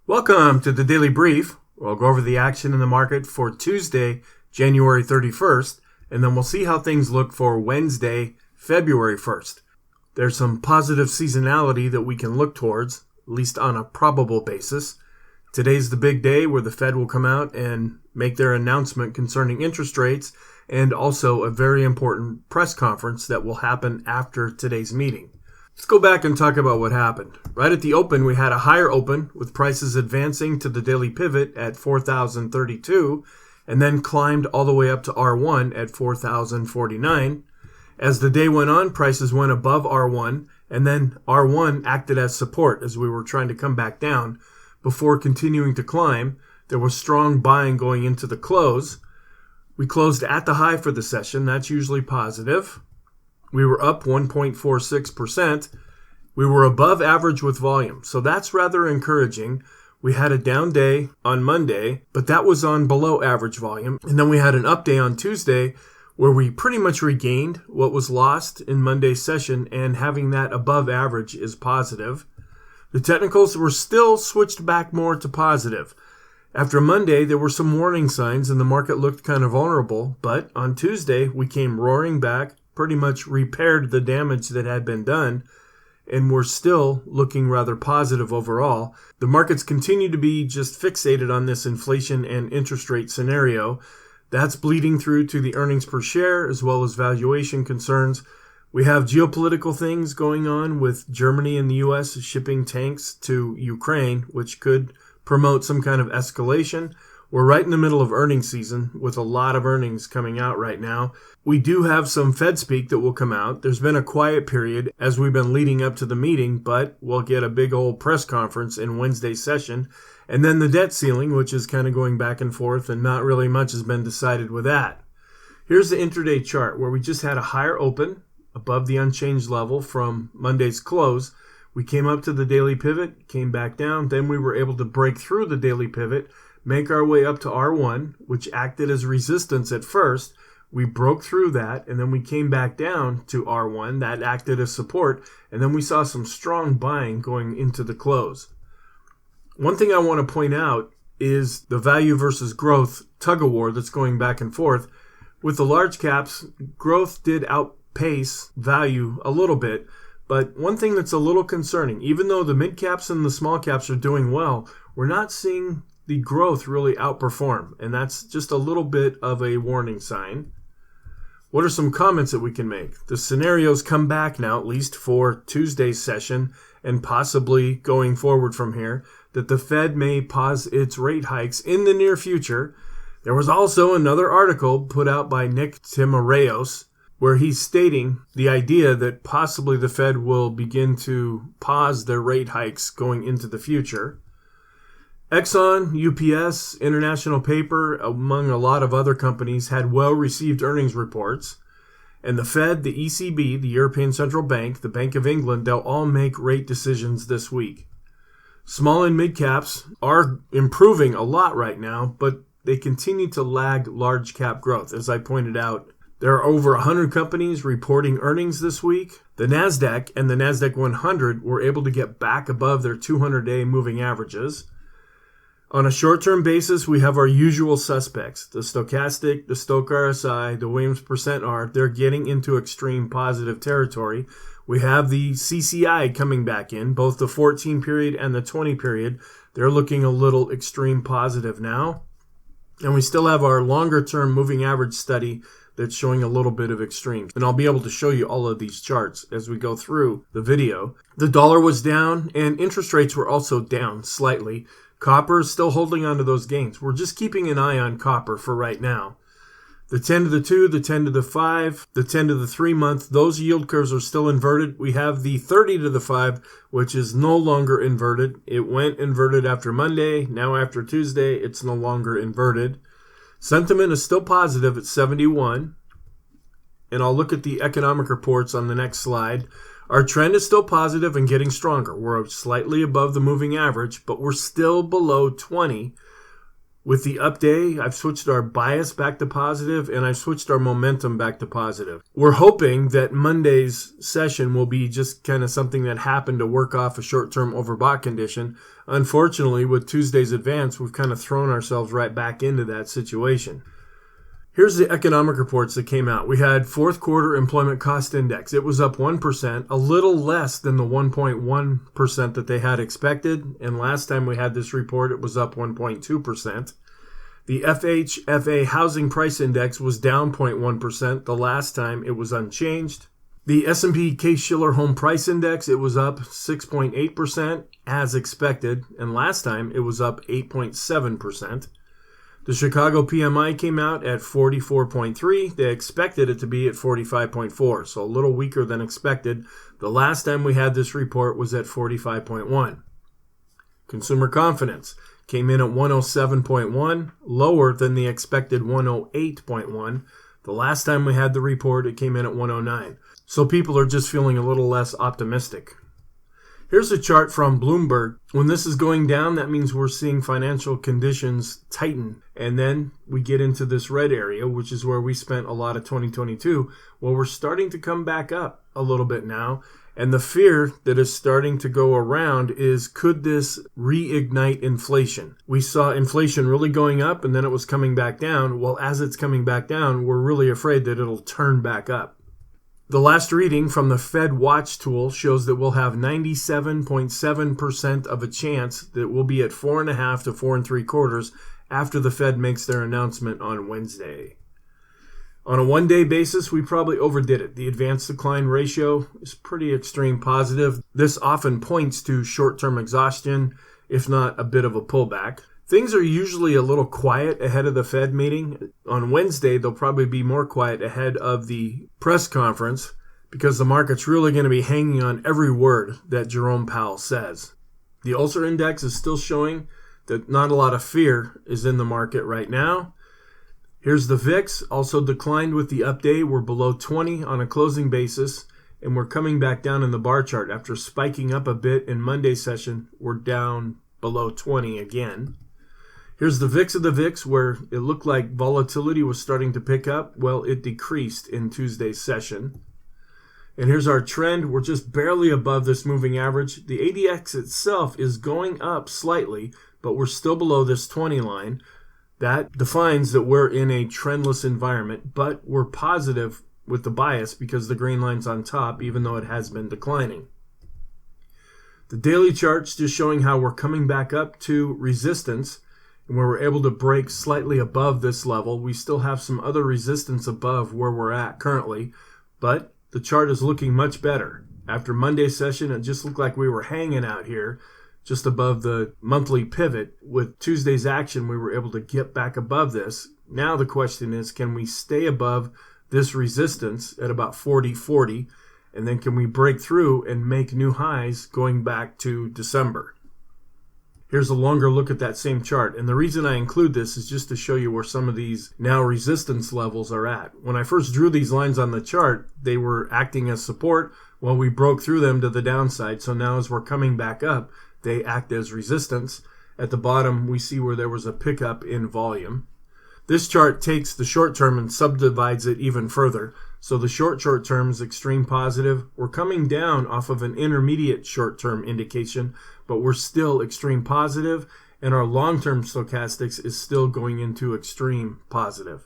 Welcome to the Daily Brief, where I'll go over the action in the market for Tuesday, January 31st, and then we'll see how things look for Wednesday, February 1st. There's some positive seasonality that we can look towards, at least on a probable basis. Today's the big day where the Fed will come out and make their announcement concerning interest rates, and also a very important press conference that will happen after today's meeting. Let's go back and talk about what happened. Right at the open, we had a higher open with prices advancing to the daily pivot at 4,032 and then climbed all the way up to R1 at 4,049. As the day went on, prices went above R1 and then R1 acted as support as we were trying to come back down before continuing to climb. There was strong buying going into the close. We closed at the high for the session. That's usually positive. We were up 1.46%. We were above average with volume, so that's rather encouraging. We had a down day on Monday, but that was on below average volume. And then we had an up day on Tuesday where we pretty much regained what was lost in Monday's session, and having that above average is positive. The technicals were still switched back more to positive. After Monday, there were some warning signs and the market looked kind of vulnerable, but on Tuesday, we came roaring back, pretty much repaired the damage that had been done, and we're still looking rather positive overall. The markets continue to be just fixated on this inflation and interest rate scenario. That's bleeding through to the earnings per share as well as valuation concerns. We have geopolitical things going on with Germany and the U.S. shipping tanks to Ukraine, which could promote some kind of escalation. We're right in the middle of earnings season with a lot of earnings coming out right now. We do have some Fed speak that will come out. There's been a quiet period as we've been leading up to the meeting, but we'll get a big old press conference in Wednesday's session. And then the debt ceiling, which is kind of going back and forth, and not really much has been decided with that. Here's the intraday chart where we just had a higher open above the unchanged level from Monday's close. We came up to the daily pivot, came back down. Then we were able to break through the daily pivot, make our way up to R1, which acted as resistance at first. We broke through that, and then we came back down to R1. That acted as support, and then we saw some strong buying going into the close. One thing I want to point out is the value versus growth tug-of-war that's going back and forth. With the large caps, growth did outpace value a little bit, but one thing that's a little concerning, even though the mid caps and the small caps are doing well, we're not seeing the growth really outperform, and that's just a little bit of a warning sign. What are some comments that we can make? The scenarios come back now, at least for Tuesday's session, and possibly going forward from here, that the Fed may pause its rate hikes in the near future. There was also another article put out by Nick Timiraos, where he's stating the idea that possibly the Fed will begin to pause their rate hikes going into the future. Exxon, UPS, International Paper, among a lot of other companies, had well-received earnings reports. And the Fed, the ECB, the European Central Bank, the Bank of England, they'll all make rate decisions this week. Small and mid caps are improving a lot right now, but they continue to lag large cap growth. As I pointed out, there are over 100 companies reporting earnings this week. The NASDAQ and the NASDAQ 100 were able to get back above their 200-day moving averages. On a short-term basis, we have our usual suspects. The stochastic, the Stochh RSI, the Williams %R, they're getting into extreme positive territory. We have the CCI coming back in, both the 14 period and the 20 period. They're looking a little extreme positive now. And we still have our longer-term moving average study that's showing a little bit of extremes. And I'll be able to show you all of these charts as we go through the video. The dollar was down, and interest rates were also down slightly. Copper is still holding on to those gains. We're just keeping an eye on copper for right now. The 10 to the 2, the 10 to the 5, the 10 to the 3 month, those yield curves are still inverted. We have the 30 to the 5, which is no longer inverted. It went inverted after Monday. Now after Tuesday, it's no longer inverted. Sentiment is still positive at 71. And I'll look at the economic reports on the next slide. Our trend is still positive and getting stronger. We're slightly above the moving average, but we're still below 20, With the up day, I've switched our bias back to positive, and I've switched our momentum back to positive. We're hoping that Monday's session will be just kind of something that happened to work off a short-term overbought condition. Unfortunately, with Tuesday's advance, we've kind of thrown ourselves right back into that situation. Here's the economic reports that came out. We had fourth quarter employment cost index. It was up 1%, a little less than the 1.1% that they had expected. And last time we had this report, it was up 1.2%. The FHFA housing price index was down 0.1%. The last time it was unchanged. The S&P Case-Shiller home price index, it was up 6.8% as expected. And last time it was up 8.7%. The Chicago PMI came out at 44.3. They expected it to be at 45.4, so a little weaker than expected. The last time we had this report was at 45.1. Consumer confidence came in at 107.1, lower than the expected 108.1. The last time we had the report, it came in at 109. So people are just feeling a little less optimistic. Here's a chart from Bloomberg. When this is going down, that means we're seeing financial conditions tighten. And then we get into this red area, which is where we spent a lot of 2022. Well, we're starting to come back up a little bit now. And the fear that is starting to go around is, could this reignite inflation? We saw inflation really going up and then it was coming back down. Well, as it's coming back down, we're really afraid that it'll turn back up. The last reading from the Fed Watch tool shows that we'll have 97.7% of a chance that we'll be at 4.5 to 4.75 after the Fed makes their announcement on Wednesday. On a one-day basis, we probably overdid it. The advance decline ratio is pretty extreme positive. This often points to short-term exhaustion, if not a bit of a pullback. Things are usually a little quiet ahead of the Fed meeting. On Wednesday, they'll probably be more quiet ahead of the press conference because the market's really going to be hanging on every word that Jerome Powell says. The Ulster Index is still showing that not a lot of fear is in the market right now. Here's the VIX, also declined with the update. We're below 20 on a closing basis, and we're coming back down in the bar chart. After spiking up a bit in Monday's session, we're down below 20 again. Here's the VIX of the VIX, where it looked like volatility was starting to pick up. Well, it decreased in Tuesday's session. And here's our trend. We're just barely above this moving average. The ADX itself is going up slightly, but we're still below this 20 line. That defines that we're in a trendless environment, but we're positive with the bias because the green line's on top, even though it has been declining. The daily chart's just showing how we're coming back up to resistance. And where we're able to break slightly above this level, we still have some other resistance above where we're at currently, but the chart is looking much better. After Monday's session, it just looked like we were hanging out here just above the monthly pivot. With Tuesday's action, we were able to get back above this. Now the question is, can we stay above this resistance at about 40.40, and then can we break through and make new highs going back to December? Here's a longer look at that same chart. And the reason I include this is just to show you where some of these now resistance levels are at. When I first drew these lines on the chart, they were acting as support while we broke through them to the downside. So now as we're coming back up, they act as resistance. At the bottom, we see where there was a pickup in volume. This chart takes the short term and subdivides it even further. So the short term is extreme positive. We're coming down off of an intermediate short term indication, but we're still extreme positive, and our long-term stochastics is still going into extreme positive.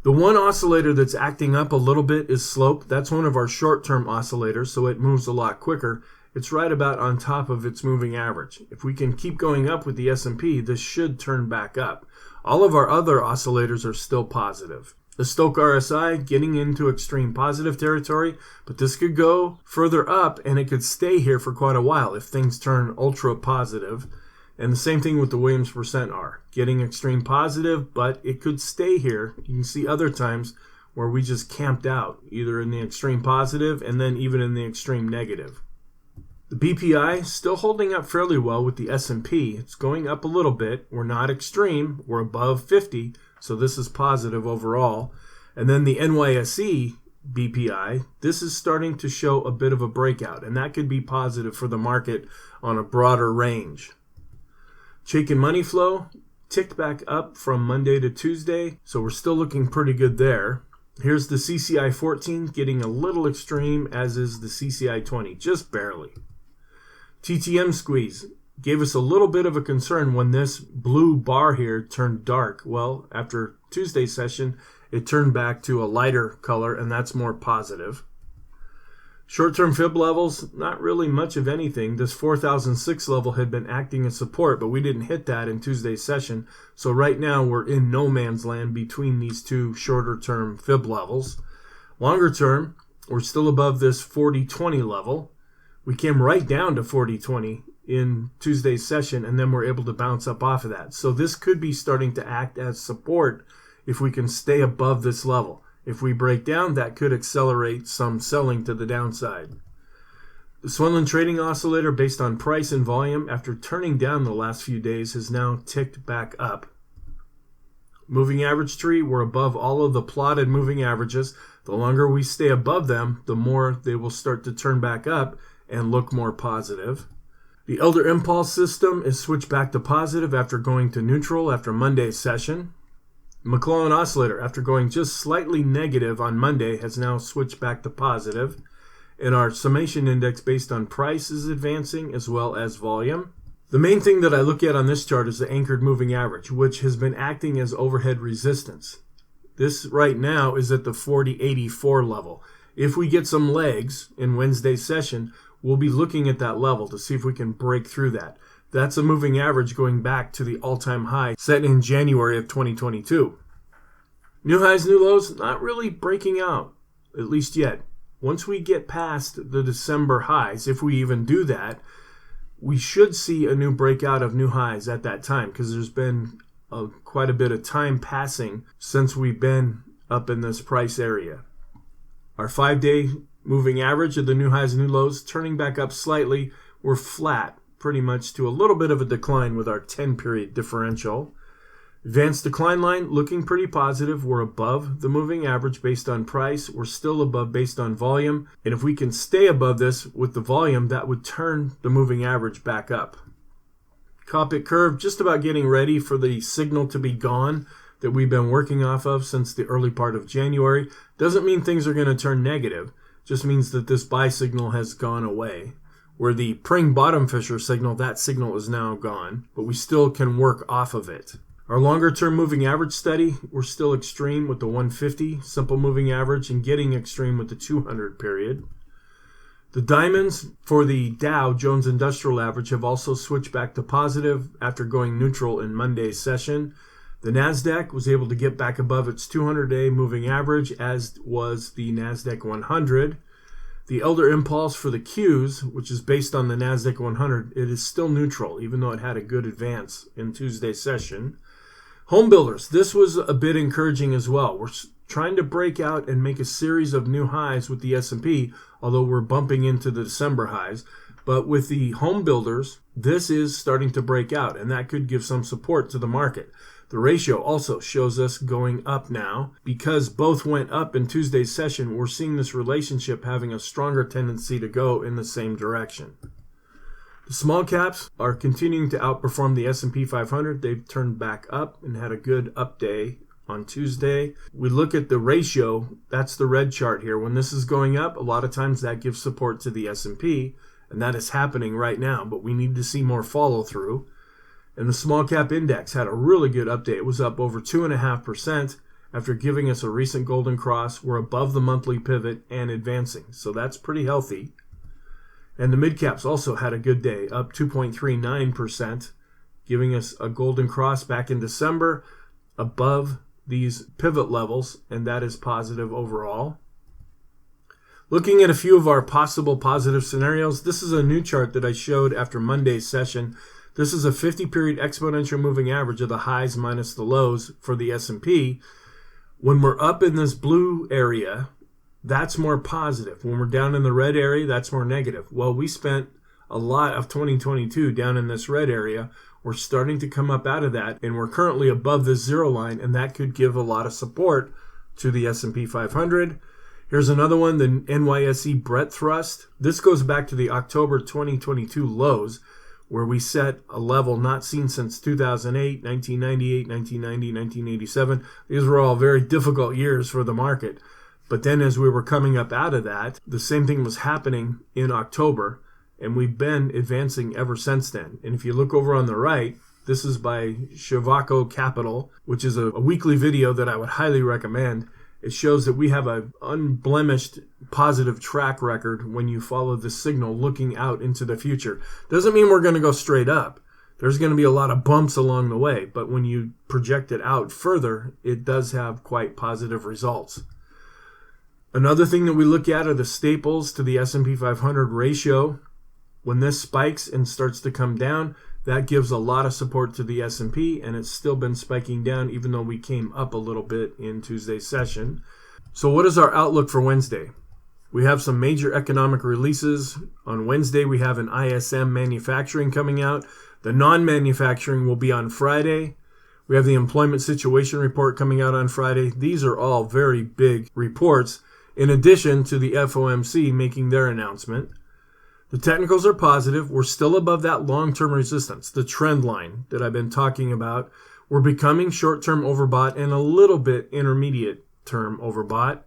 The one oscillator that's acting up a little bit is slope. That's one of our short-term oscillators, so it moves a lot quicker. It's right about on top of its moving average. If we can keep going up with the S&P, this should turn back up. All of our other oscillators are still positive. The Stochk RSI getting into extreme positive territory, but this could go further up and it could stay here for quite a while if things turn ultra positive. And the same thing with the Williams percent R, getting extreme positive, but it could stay here. You can see other times where we just camped out, either in the extreme positive and then even in the extreme negative. The BPI still holding up fairly well with the S&P. It's going up a little bit. We're not extreme. We're above 50. So this is positive overall. And then the NYSE BPI, this is starting to show a bit of a breakout, and that could be positive for the market on a broader range. Chaikin money flow ticked back up from Monday to Tuesday, so we're still looking pretty good there. Here's the CCI 14 getting a little extreme, as is the CCI 20, just barely. TTM squeeze gave us a little bit of a concern when this blue bar here turned dark. Well, after Tuesday's session, it turned back to a lighter color, and that's more positive. Short-term fib levels, not really much of anything. This 4006 level had been acting as support, but we didn't hit that in Tuesday's session. So right now we're in no man's land between these two shorter-term fib levels. Longer term, we're still above this 4020 level. We came right down to 4020 in Tuesday's session, and then we're able to bounce up off of that. So this could be starting to act as support if we can stay above this level. If we break down, that could accelerate some selling to the downside. The Swinland Trading Oscillator, based on price and volume, after turning down the last few days, has now ticked back up. Moving average tree, we're above all of the plotted moving averages. The longer we stay above them, the more they will start to turn back up and look more positive. The Elder Impulse system is switched back to positive after going to neutral after Monday's session. McClellan Oscillator, after going just slightly negative on Monday, has now switched back to positive. And our summation index based on price is advancing as well as volume. The main thing that I look at on this chart is the anchored moving average, which has been acting as overhead resistance. This right now is at the 4084 level. If we get some legs in Wednesday's session, we'll be looking at that level to see if we can break through that. That's a moving average going back to the all-time high set in January of 2022. New highs, new lows, not really breaking out, at least yet. Once we get past the December highs, if we even do that, we should see a new breakout of new highs at that time, because there's been quite a bit of time passing since we've been up in this price area. Our 5-day moving average of the new highs and new lows turning back up slightly. We're flat pretty much to a little bit of a decline with our 10-period differential. Advanced decline line looking pretty positive. We're above the moving average based on price. We're still above based on volume. And if we can stay above this with the volume, that would turn the moving average back up. Copic curve just about getting ready for the signal to be gone that we've been working off of since the early part of January. Doesn't mean things are going to turn negative. Just means that this buy signal has gone away. Where the Pring bottom fisher signal, that signal is now gone, but we still can work off of it. Our longer term moving average study, we're still extreme with the 150 simple moving average and getting extreme with the 200 period. The diamonds for the Dow Jones Industrial Average have also switched back to positive after going neutral in Monday's session. The NASDAQ was able to get back above its 200-day moving average, as was the NASDAQ 100. The Elder Impulse for the Qs, which is based on the NASDAQ 100, it is still neutral, even though it had a good advance in Tuesday's session. Home builders, this was a bit encouraging as well. We're trying to break out and make a series of new highs with the S&P, although we're bumping into the December highs. But with the home builders, this is starting to break out, and that could give some support to the market. The ratio also shows us going up now. Because both went up in Tuesday's session, we're seeing this relationship having a stronger tendency to go in the same direction. The small caps are continuing to outperform the S&P 500. They've turned back up and had a good up day on Tuesday. We look at the ratio, that's the red chart here. When this is going up, a lot of times that gives support to the S&P, and that is happening right now, but we need to see more follow through. And the small cap index had a really good update. It was up over 2.5% after giving us a recent golden cross. We're above the monthly pivot and advancing, so that's pretty healthy. And the mid caps also had a good day, up 2.39%, giving us a golden cross back in December above these pivot levels, and that is positive overall. Looking at a few of our possible positive scenarios, this is a new chart that I showed after Monday's session. This is a 50-period exponential moving average of the highs minus the lows for the S&P. When we're up in this blue area, that's more positive. When we're down in the red area, that's more negative. Well, we spent a lot of 2022 down in this red area. We're starting to come up out of that, and we're currently above the zero line, and that could give a lot of support to the S&P 500. Here's another one, the NYSE Breadth Thrust. This goes back to the October 2022 lows, where we set a level not seen since 2008, 1998, 1990, 1987. These were all very difficult years for the market. But then as we were coming up out of that, the same thing was happening in October, and we've been advancing ever since then. And if you look over on the right, this is by Schiff Capital, which is a weekly video that I would highly recommend. It shows that we have an unblemished positive track record when you follow the signal looking out into the future. Doesn't mean we're going to go straight up. There's going to be a lot of bumps along the way, but when you project it out further, it does have quite positive results. Another thing that we look at are the staples to the S&P 500 ratio. When this spikes and starts to come down, that gives a lot of support to the S&P, and it's still been spiking down even though we came up a little bit in Tuesday's session. So what is our outlook for Wednesday? We have some major economic releases. On Wednesday, we have an ISM manufacturing coming out. The non-manufacturing will be on Friday. We have the employment situation report coming out on Friday. These are all very big reports, in addition to the FOMC making their announcement. The technicals are positive. We're still above that long-term resistance, the trend line that I've been talking about. We're becoming short-term overbought and a little bit intermediate-term overbought.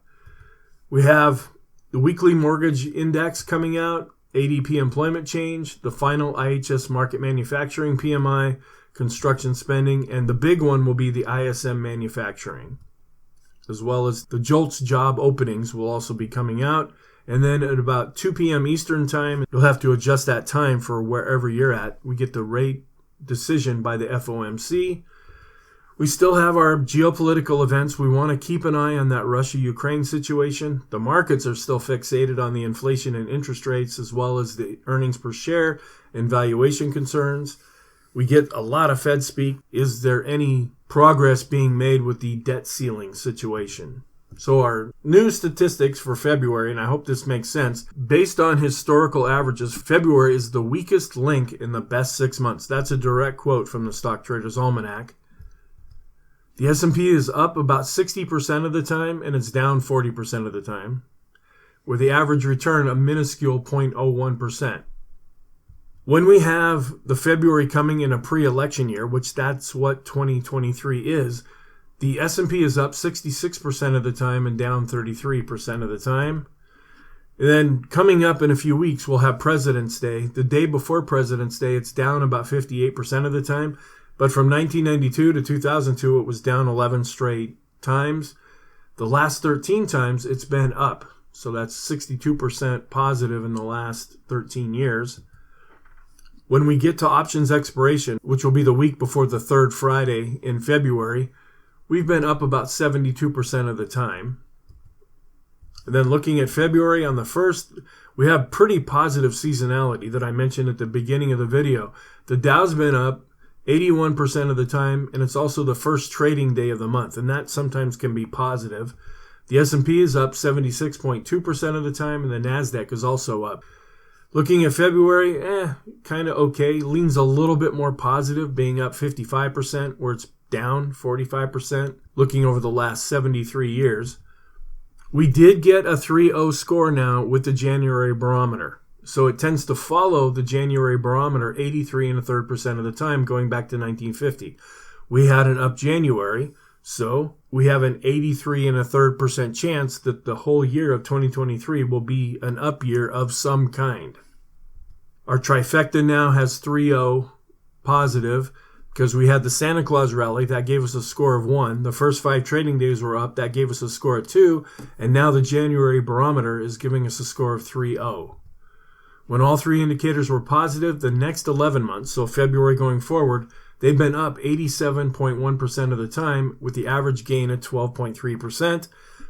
We have the weekly mortgage index coming out, ADP employment change, the final IHS market manufacturing PMI, construction spending, and the big one will be the ISM manufacturing, as well as the JOLTS job openings will also be coming out. And then at about 2 p.m. Eastern time, you'll have to adjust that time for wherever you're at. We get the rate decision by the FOMC. We still have our geopolitical events. We want to keep an eye on that Russia-Ukraine situation. The markets are still fixated on the inflation and interest rates, as well as the earnings per share and valuation concerns. We get a lot of Fed speak. Is there any progress being made with the debt ceiling situation? So our new statistics for February, and I hope this makes sense, based on historical averages, February is the weakest link in the best 6 months. That's a direct quote from the Stock Traders Almanac. The S&P is up about 60% of the time, and it's down 40% of the time, with the average return a minuscule 0.01%. When we have the February coming in a pre-election year, which that's what 2023 is, the S&P is up 66% of the time and down 33% of the time. And then coming up in a few weeks, we'll have President's Day. The day before President's Day, it's down about 58% of the time. But from 1992 to 2002, it was down 11 straight times. The last 13 times, it's been up. So that's 62% positive in the last 13 years. When we get to options expiration, which will be the week before the third Friday in February, we've been up about 72% of the time. And then looking at February on the 1st, we have pretty positive seasonality that I mentioned at the beginning of the video. The Dow's been up 81% of the time, and it's also the first trading day of the month, and that sometimes can be positive. The S&P is up 76.2% of the time, and the NASDAQ is also up. Looking at February, kind of okay. Leans a little bit more positive, being up 55%, where it's down 45%, looking over the last 73 years. We did get a 3.0 score now with the January barometer. So it tends to follow the January barometer 83.33% of the time, going back to 1950. We had an up January, so we have an 83.33% chance that the whole year of 2023 will be an up year of some kind. Our trifecta now has 3.0 positive, because we had the Santa Claus rally, that gave us a score of 1. The first 5 trading days were up, that gave us a score of 2. And now the January barometer is giving us a score of 3.0. When all 3 indicators were positive, the next 11 months, so February going forward, they've been up 87.1% of the time, with the average gain at 12.3%.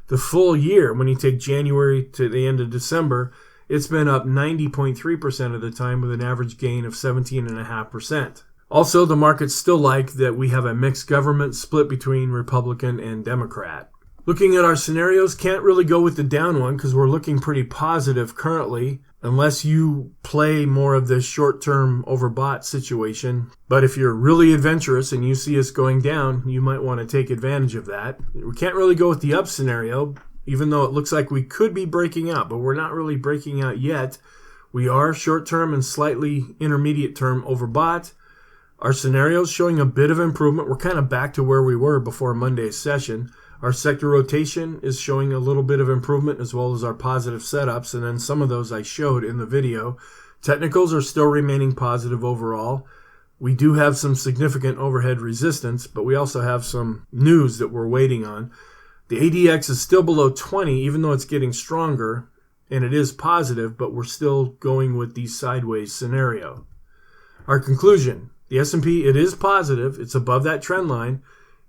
The full year, when you take January to the end of December, it's been up 90.3% of the time, with an average gain of 17.5%. Also, the markets still like that we have a mixed government split between Republican and Democrat. Looking at our scenarios, can't really go with the down one because we're looking pretty positive currently, unless you play more of this short-term overbought situation. But if you're really adventurous and you see us going down, you might want to take advantage of that. We can't really go with the up scenario, even though it looks like we could be breaking out, but we're not really breaking out yet. We are short-term and slightly intermediate-term overbought. Our scenario is showing a bit of improvement. We're kind of back to where we were before Monday's session. Our sector rotation is showing a little bit of improvement, as well as our positive setups, and then some of those I showed in the video. Technicals are still remaining positive overall. We do have some significant overhead resistance, but we also have some news that we're waiting on. The ADX is still below 20, even though it's getting stronger, and it is positive, but we're still going with the sideways scenario. Our conclusion, the S&P, it is positive. It's above that trend line.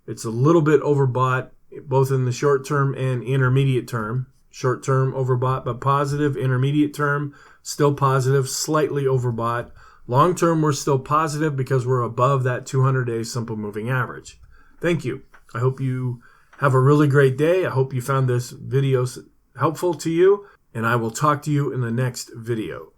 It's a little bit overbought, both in the short term and intermediate term. Short term overbought, but positive. Intermediate term, still positive, slightly overbought. Long term, we're still positive because we're above that 200-day simple moving average. Thank you. I hope you have a really great day. I hope you found this video helpful to you, and I will talk to you in the next video.